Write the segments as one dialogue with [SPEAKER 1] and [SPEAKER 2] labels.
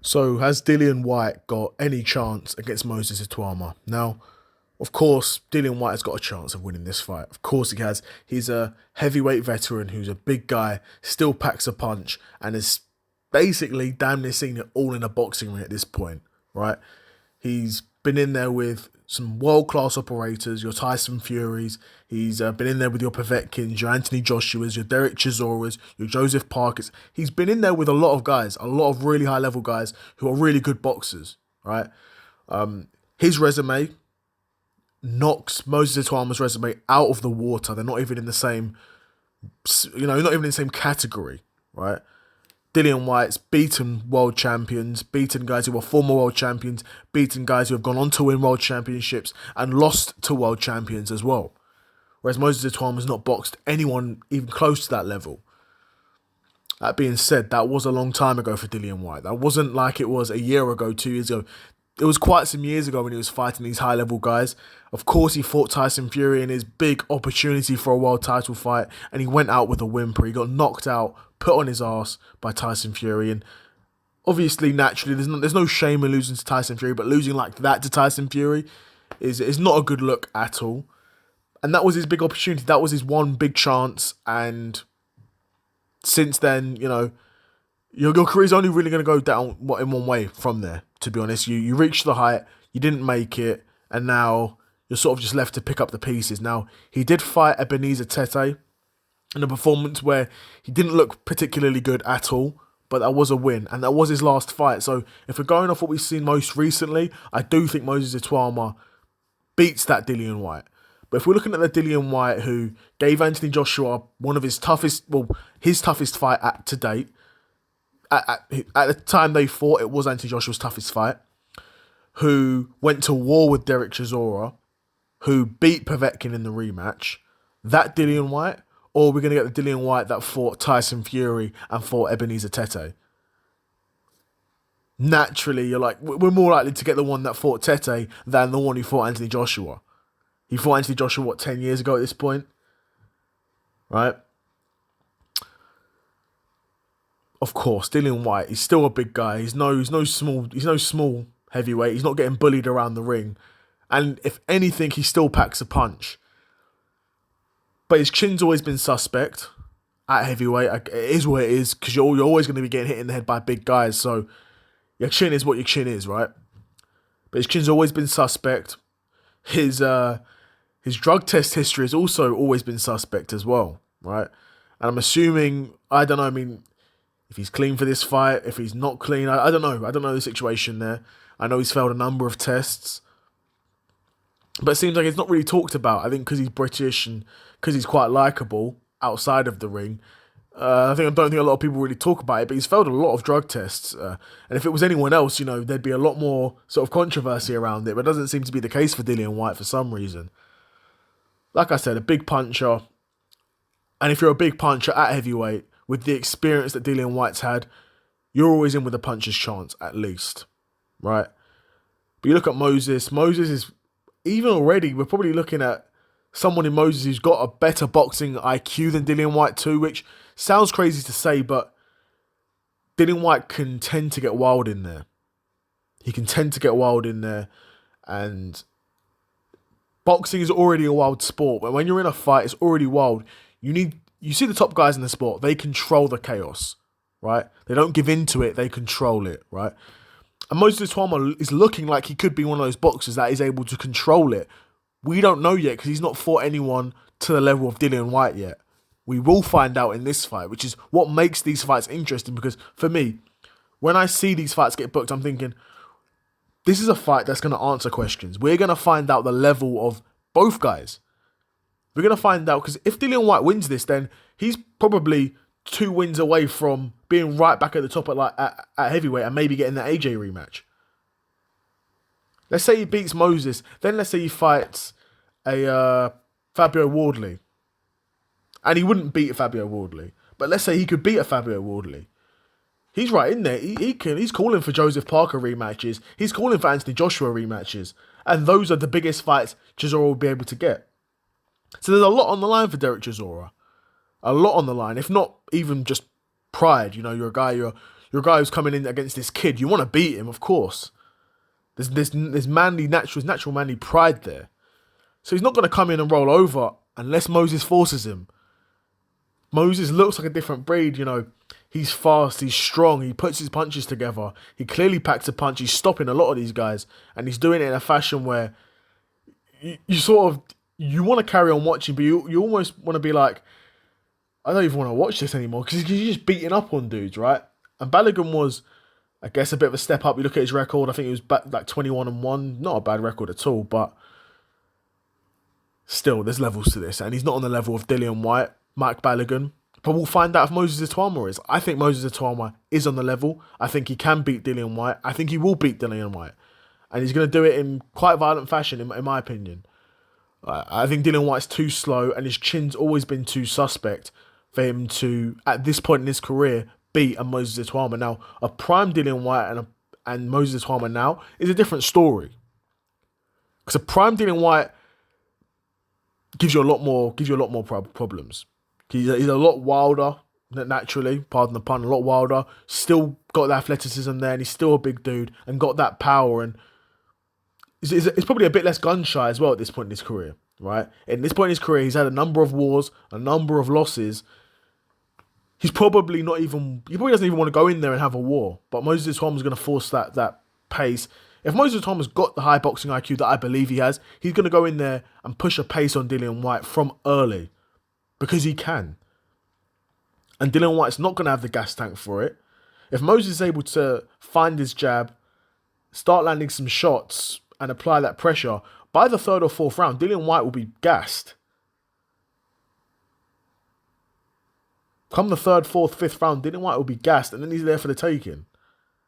[SPEAKER 1] So, has Dillian Whyte got any chance against Moses Itauma? Now, of course, Dillian Whyte has got a chance of winning this fight. Of course, he has. He's a heavyweight veteran who's a big guy, still packs a punch, and is basically damn near seen it all in a boxing ring at this point, right? He's been in there with some world class operators, your Tyson Furies. He's been in there with your Povetkins, your Anthony Joshuas, your Derek Chisoras, your Joseph Parkers. He's been in there with a lot of guys, a lot of really high level guys who are really good boxers, right? His resume knocks Moses Itauma's resume out of the water. They're not even in the same, not even in the same category, right? Dillian Whyte's beaten world champions, beaten guys who were former world champions, beaten guys who have gone on to win world championships and lost to world champions as well. Whereas Moses Itauma has not boxed anyone even close to that level. That being said, that was a long time ago for Dillian Whyte. That wasn't like it was a year ago, 2 years ago. It was quite some years ago when he was fighting these high-level guys. Of course, he fought Tyson Fury in his big opportunity for a world title fight, and he went out with a whimper. He got knocked out, put on his ass by Tyson Fury, and obviously, naturally, there's no shame in losing to Tyson Fury, but losing like that to Tyson Fury is not a good look at all. And that was his big opportunity. That was his one big chance, and since then, your career's only really going to go down in one way from there, to be honest. You reached the height, you didn't make it, and now you're sort of just left to pick up the pieces. Now, he did fight Ebenezer Tete in a performance where he didn't look particularly good at all, but that was a win, and that was his last fight. So if we're going off what we've seen most recently, I do think Moses Itauma beats that Dillian Whyte. But if we're looking at the Dillian Whyte who gave Anthony Joshua one of his toughest fight to date, at the time they fought, it was Anthony Joshua's toughest fight, who went to war with Derek Chisora, who beat Povetkin in the rematch, that Dillian Whyte, or we're going to get the Dillian Whyte that fought Tyson Fury and fought Ebenezer Tete. Naturally, you're like, we're more likely to get the one that fought Tete than the one who fought Anthony Joshua. He fought Anthony Joshua, 10 years ago at this point? Right? Of course, Dillian Whyte, he's still a big guy. He's no small heavyweight. He's not getting bullied around the ring. And if anything, he still packs a punch. But his chin's always been suspect at heavyweight. It is what it is, because you're always going to be getting hit in the head by big guys. So your chin is what your chin is, right? But his chin's always been suspect. His drug test history has also always been suspect as well, right? And I'm assuming, I don't know, if he's clean for this fight, if he's not clean, I don't know. I don't know the situation there. I know he's failed a number of tests. But it seems like it's not really talked about. I think because he's British and because he's quite likeable outside of the ring. I don't think a lot of people really talk about it, but he's failed a lot of drug tests. And if it was anyone else, there'd be a lot more sort of controversy around it. But it doesn't seem to be the case for Dillian Whyte for some reason. Like I said, a big puncher. And if you're a big puncher at heavyweight, with the experience that Dillian Whyte's had, you're always in with a puncher's chance, at least. Right? But you look at Moses. Moses is, even already, we're probably looking at someone in Moses who's got a better boxing IQ than Dillian Whyte too, which sounds crazy to say, but Dillian Whyte can tend to get wild in there. He can tend to get wild in there, and boxing is already a wild sport, but when you're in a fight, it's already wild. You see the top guys in the sport, they control the chaos, right? They don't give in to it, they control it, right? And Moses Itauma is looking like he could be one of those boxers that is able to control it. We don't know yet because he's not fought anyone to the level of Dillian Whyte yet. We will find out in this fight, which is what makes these fights interesting, because for me, when I see these fights get booked, I'm thinking, this is a fight that's going to answer questions. We're going to find out the level of both guys. We're going to find out, because if Dillian Whyte wins this, then he's probably 2 wins away from being right back at the top at heavyweight and maybe getting the AJ rematch. Let's say he beats Moses, then let's say he fights a Fabio Wardley. And he wouldn't beat a Fabio Wardley, but let's say he could beat a Fabio Wardley. He's right in there. He's calling for Joseph Parker rematches. He's calling for Anthony Joshua rematches. And those are the biggest fights Chisora will be able to get. So there's a lot on the line for Derek Chisora. A lot on the line, if not even just pride. You're a guy, you're Your guy who's coming in against this kid, you want to beat him, of course. There's manly, natural manly pride there. So he's not going to come in and roll over unless Moses forces him. Moses looks like a different breed, you know. He's fast, he's strong, he puts his punches together. He clearly packs a punch. He's stopping a lot of these guys. And he's doing it in a fashion where you want to carry on watching, but you almost want to be like, I don't even want to watch this anymore because he's just beating up on dudes, right? And Balogun was, I guess, a bit of a step up. You look at his record, I think he was back like 21-1. Not a bad record at all, but still, there's levels to this. And he's not on the level of Dillian Whyte, Mike Balogun. But we'll find out if Moses Itauma is. I think Moses Itauma is on the level. I think he can beat Dillian Whyte. I think he will beat Dillian Whyte. And he's going to do it in quite violent fashion, in my opinion. I think Dillian Whyte's too slow and his chin's always been too suspect for him to, at this point in his career, beat a Moses Itauma. Now, a prime Dillian Whyte and Moses Itauma now is a different story. Because a prime Dillian Whyte gives you a lot more problems. He's a lot wilder, naturally, pardon the pun, a lot wilder. Still got the athleticism there, and he's still a big dude, and got that power. And it's probably a bit less gun shy as well at this point in his career, right? At this point in his career, he's had a number of wars, a number of losses. He probably doesn't even want to go in there and have a war. But Moses Itauma's going to force that pace. If Moses Itauma's got the high boxing IQ that I believe he has, he's going to go in there and push a pace on Dillian Whyte from early. Because he can. And Dillian Whyte's not going to have the gas tank for it. If Moses is able to find his jab, start landing some shots, and apply that pressure, by the 3rd or 4th round, Dillian Whyte will be gassed. Come the 3rd, 4th, 5th round, Dillian Whyte will be gassed, and then he's there for the taking.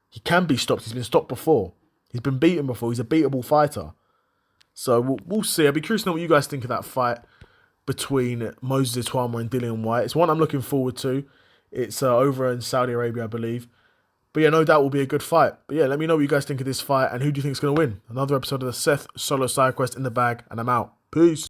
[SPEAKER 1] He can be stopped. He's been stopped before. He's been beaten before. He's a beatable fighter. So we'll see. I'll be curious to know what you guys think of that fight between Moses Itauma and Dillian Whyte. It's one I'm looking forward to. It's over in Saudi Arabia, I believe. But yeah, no doubt will be a good fight. But yeah, let me know what you guys think of this fight and who do you think is going to win. Another episode of the Seth Solo Side Quest in the bag, and I'm out. Peace.